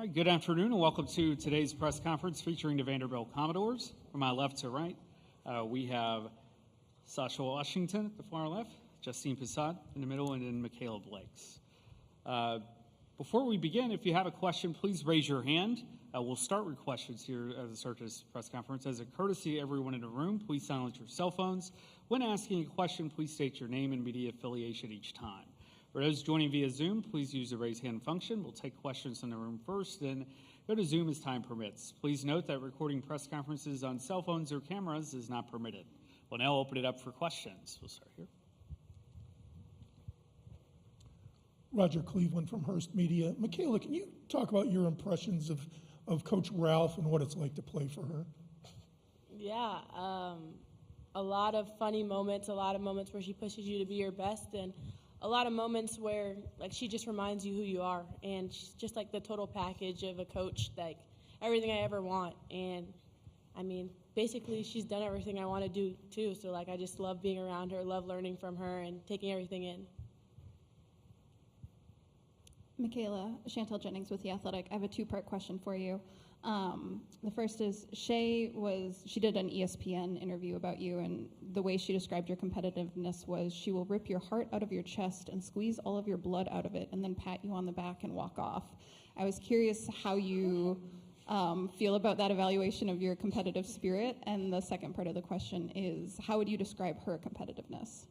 All right, good afternoon and welcome to today's press conference featuring the Vanderbilt Commodores. From my left to right, we have Sasha Washington at the far left, Justine Passat in the middle, and then Michaela Blakes. Before we begin, if you have a question, please raise your hand. We'll start with questions here as a start to this press conference. As a courtesy to everyone in the room, please silence your cell phones. When asking a question, please state your name and media affiliation each time. For those joining via Zoom, please use the raise hand function. We'll take questions in the room first, then go to Zoom as time permits. Please note that recording press conferences on cell phones or cameras is not permitted. We'll now open it up for questions. We'll start here. Roger Cleveland from Hearst Media. Michaela, can you talk about your impressions of Coach Ralph and what it's like to play for her? Yeah, a lot of funny moments, a lot of moments where she pushes you to be your best, and a lot of moments where, like, she just reminds you who you are, and she's just like the total package of a coach, like everything I ever want. And I mean, basically, she's done everything I want to do too. So, like, I just love being around her, love learning from her, and taking everything in. Michaela, Chantel Jennings with The Athletic. I have a two-part question for you. The first is, she did an ESPN interview about you, and the way she described your competitiveness was she will rip your heart out of your chest and squeeze all of your blood out of it and then pat you on the back and walk off. I was curious how you feel about that evaluation of your competitive spirit, and the second part of the question is, how would you describe her competitiveness?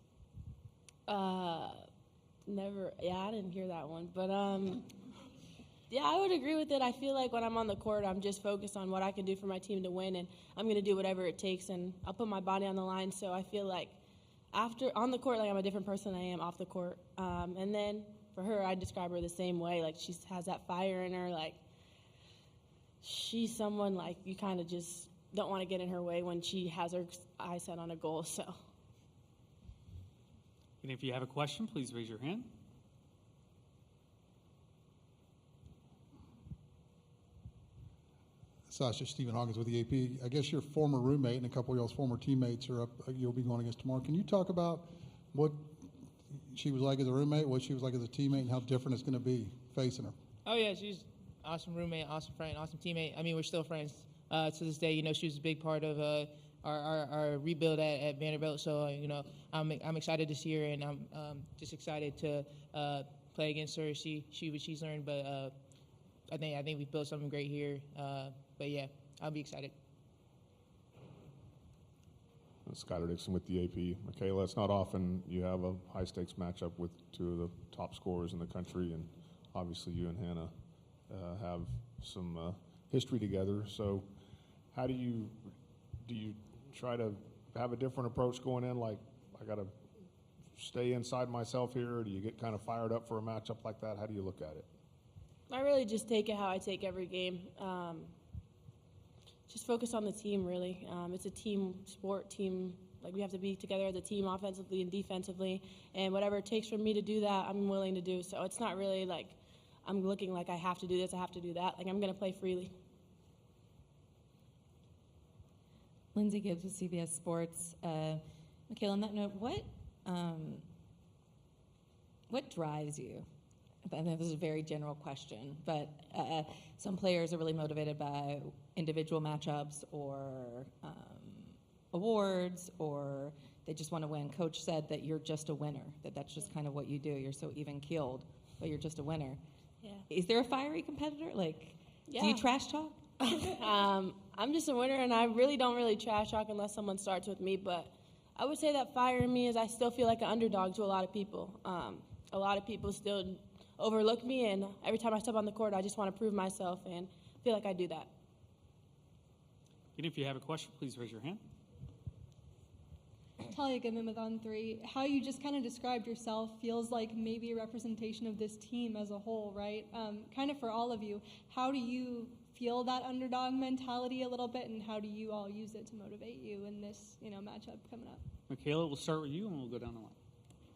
I didn't hear that one, but yeah, I would agree with it. I feel like when I'm on the court, I'm just focused on what I can do for my team to win, and I'm going to do whatever it takes, and I'll put my body on the line. So I feel like on the court, like, I'm a different person than I am off the court. And then for her, I describe her the same way. Like, she has that fire in her. Like, she's someone, like, you kind of just don't want to get in her way when she has her eyes set on a goal. So. And if you have a question, please raise your hand. Sasha, Stephen Hawkins with the AP. I guess your former roommate and a couple of y'all's former teammates are up. You'll be going against tomorrow. Can you talk about what she was like as a roommate, what she was like as a teammate, and how different it's going to be facing her? Oh, yeah, she's an awesome roommate, awesome friend, awesome teammate. I mean, we're still friends to this day. You know, she was a big part of our rebuild at Vanderbilt. So, I'm excited to see her, and I'm just excited to play against her, see what she's learned. But I think we've built something great here. But yeah, I'll be excited. Skyler Dixon with the AP. Michaela, it's not often you have a high-stakes matchup with two of the top scorers in the country, and obviously you and Hannah have some history together. So how do you try to have a different approach going in, like, I got to stay inside myself here, or do you get kind of fired up for a matchup like that? How do you look at it? I really just take it how I take every game. Just focus on the team, really. It's a team sport, like, we have to be together as a team offensively and defensively, and whatever it takes for me to do that, I'm willing to do. So it's not really like I'm looking like I have to do this, I have to do that. Like, I'm going to play freely. Lindsay Gibbs with CBS Sports. Michaela, on that note, what drives you? I know this is a very general question, but some players are really motivated by individual matchups or awards, or they just want to win. Coach said that you're just a winner, that's just kind of what you do. You're so even-keeled, but you're just a winner. Yeah. Is there a fiery competitor? Like, yeah. Do you trash talk? I'm just a winner, and I really don't trash talk unless someone starts with me, but I would say that fire in me is I still feel like an underdog to a lot of people. A lot of people still overlook me, and every time I step on the court, I just want to prove myself, and feel like I do that. And if you have a question, please raise your hand. Talia Goodman with On3. How you just kind of described yourself feels like maybe a representation of this team as a whole, right? Kind of for all of you. How do you feel that underdog mentality a little bit, and how do you all use it to motivate you in this, matchup coming up? Michaela, we'll start with you, and we'll go down the line.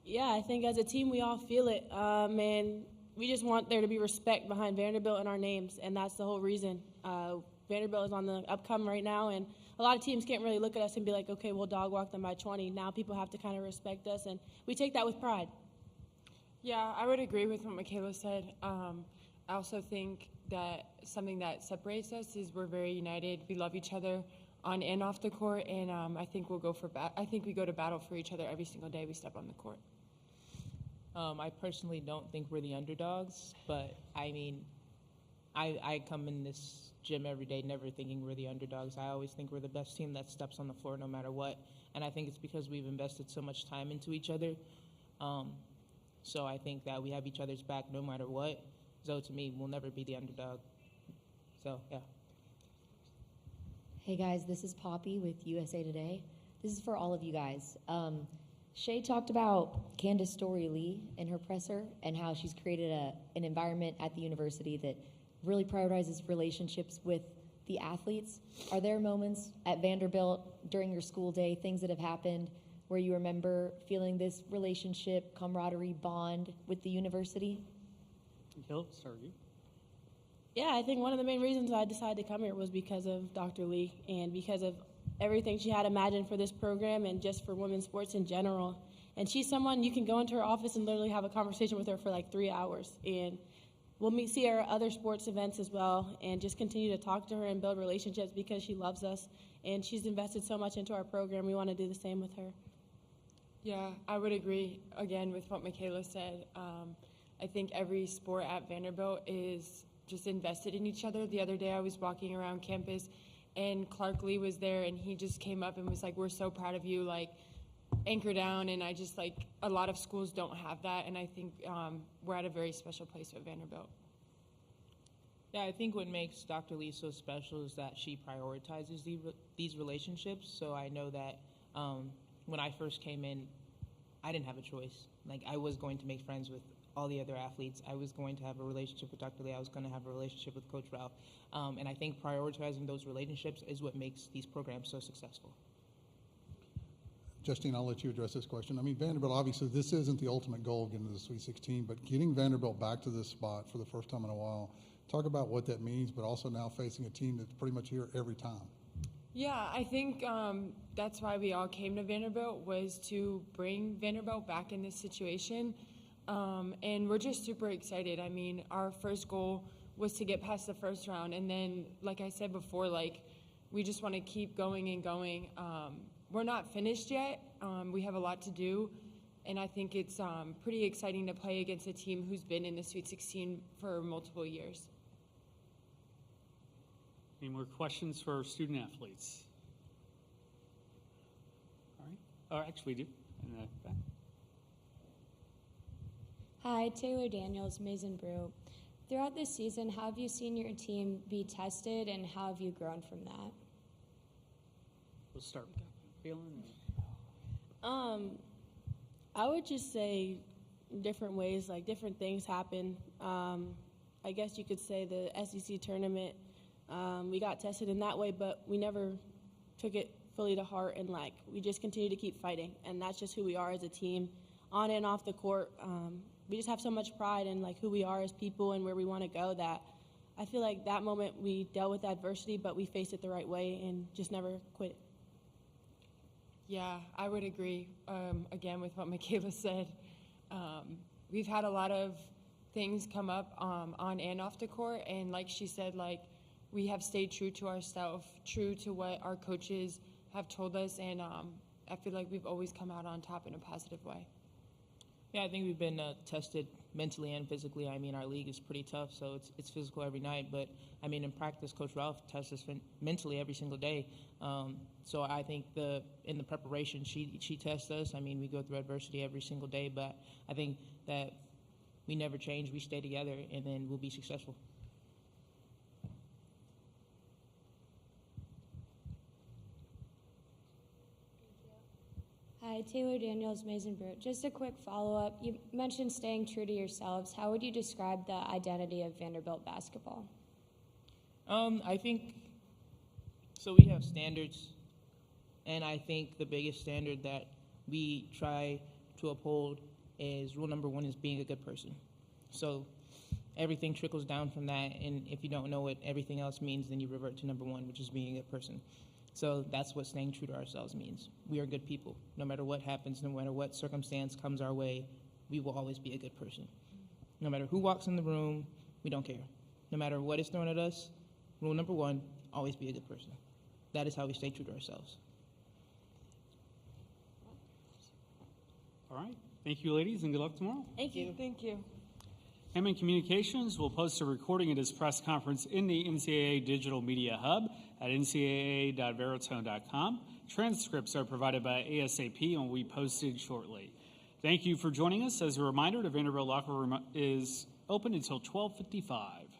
Yeah, I think as a team we all feel it, and we just want there to be respect behind Vanderbilt and our names, and that's the whole reason. Vanderbilt is on the upcome right now, and a lot of teams can't really look at us and be like, okay, we'll dog walk them by 20. Now people have to kind of respect us, and we take that with pride. Yeah, I would agree with what Michaela said. I also think that something that separates us is we're very united. We love each other on and off the court, and I think we go to battle for each other every single day we step on the court. I personally don't think we're the underdogs, but I mean, I come in this gym every day never thinking we're the underdogs. I always think we're the best team that steps on the floor no matter what, and I think it's because we've invested so much time into each other. So I think that we have each other's back no matter what. So to me, we'll never be the underdog. So, yeah. Hey guys, this is Poppy with USA Today. This is for all of you guys. Shay talked about Candace Story-Lee in her presser and how she's created an environment at the university that really prioritizes relationships with the athletes. Are there moments at Vanderbilt during your school day, things that have happened where you remember feeling this relationship, camaraderie, bond with the university? Michaela, start with you. Yeah, I think one of the main reasons I decided to come here was because of Dr. Lee and because of everything she had imagined for this program and just for women's sports in general. And she's someone you can go into her office and literally have a conversation with her for like 3 hours. And we'll see her at other sports events as well and just continue to talk to her and build relationships because she loves us. And she's invested so much into our program. We want to do the same with her. Yeah, I would agree, again, with what Michaela said. I think every sport at Vanderbilt is just invested in each other. The other day I was walking around campus, and Clark Lee was there, and he just came up and was like, we're so proud of you, like, anchor down. And I just, like, a lot of schools don't have that, and I think we're at a very special place at Vanderbilt. Yeah, I think what makes Dr. Lee so special is that she prioritizes these relationships. So I know that when I first came in, I didn't have a choice. Like, I was going to make friends with all the other athletes. I was going to have a relationship with Dr. Lee. I was going to have a relationship with Coach Ralph. And I think prioritizing those relationships is what makes these programs so successful. Justine, I'll let you address this question. I mean, Vanderbilt, obviously, this isn't the ultimate goal of getting to the Sweet 16, but getting Vanderbilt back to this spot for the first time in a while, talk about what that means, but also now facing a team that's pretty much here every time. Yeah, I think that's why we all came to Vanderbilt, was to bring Vanderbilt back in this situation. And we're just super excited. I mean, our first goal was to get past the first round. And then, like I said before, like, we just want to keep going and going. We're not finished yet. We have a lot to do. And I think it's pretty exciting to play against a team who's been in the Sweet 16 for multiple years. Any more questions for our student athletes? All right. Oh, actually, we do. In the back. Hi, Taylor Daniels, Maize and Brew. Throughout this season, how have you seen your team be tested, and how have you grown from that? We'll start with Phelan. I would just say different ways, like different things happen. I guess you could say the SEC tournament, we got tested in that way, but we never took it fully to heart, and like we just continue to keep fighting, and that's just who we are as a team, on and off the court. We just have so much pride in like who we are as people and where we want to go that I feel like that moment we dealt with adversity, but we faced it the right way and just never quit. Yeah, I would agree, again, with what Michaela said. We've had a lot of things come up on and off the court, and like she said, like, we have stayed true to ourselves, true to what our coaches have told us, and I feel like we've always come out on top in a positive way. Yeah, I think we've been tested mentally and physically. I mean, our league is pretty tough, so it's physical every night. But, I mean, in practice, Coach Ralph tests us mentally every single day. So I think in the preparation, she tests us. I mean, we go through adversity every single day. But I think that we never change. We stay together, and then we'll be successful. Hi, Taylor Daniels, Maize and Brew. Just a quick follow-up. You mentioned staying true to yourselves. How would you describe the identity of Vanderbilt basketball? I think, so we have standards, and I think the biggest standard that we try to uphold is rule number one is being a good person. So everything trickles down from that, and if you don't know what everything else means, then you revert to number one, which is being a good person. So that's what staying true to ourselves means. We are good people. No matter what happens, no matter what circumstance comes our way, we will always be a good person. No matter who walks in the room, we don't care. No matter what is thrown at us, rule number one, always be a good person. That is how we stay true to ourselves. All right. Thank you, ladies, and good luck tomorrow. Thank you. Thank you. Hammond Communications will post a recording of this press conference in the NCAA Digital Media Hub at ncaa.veritone.com. Transcripts are provided by ASAP and will be posted shortly. Thank you for joining us. As a reminder, the Vanderbilt locker room is open until 12:55.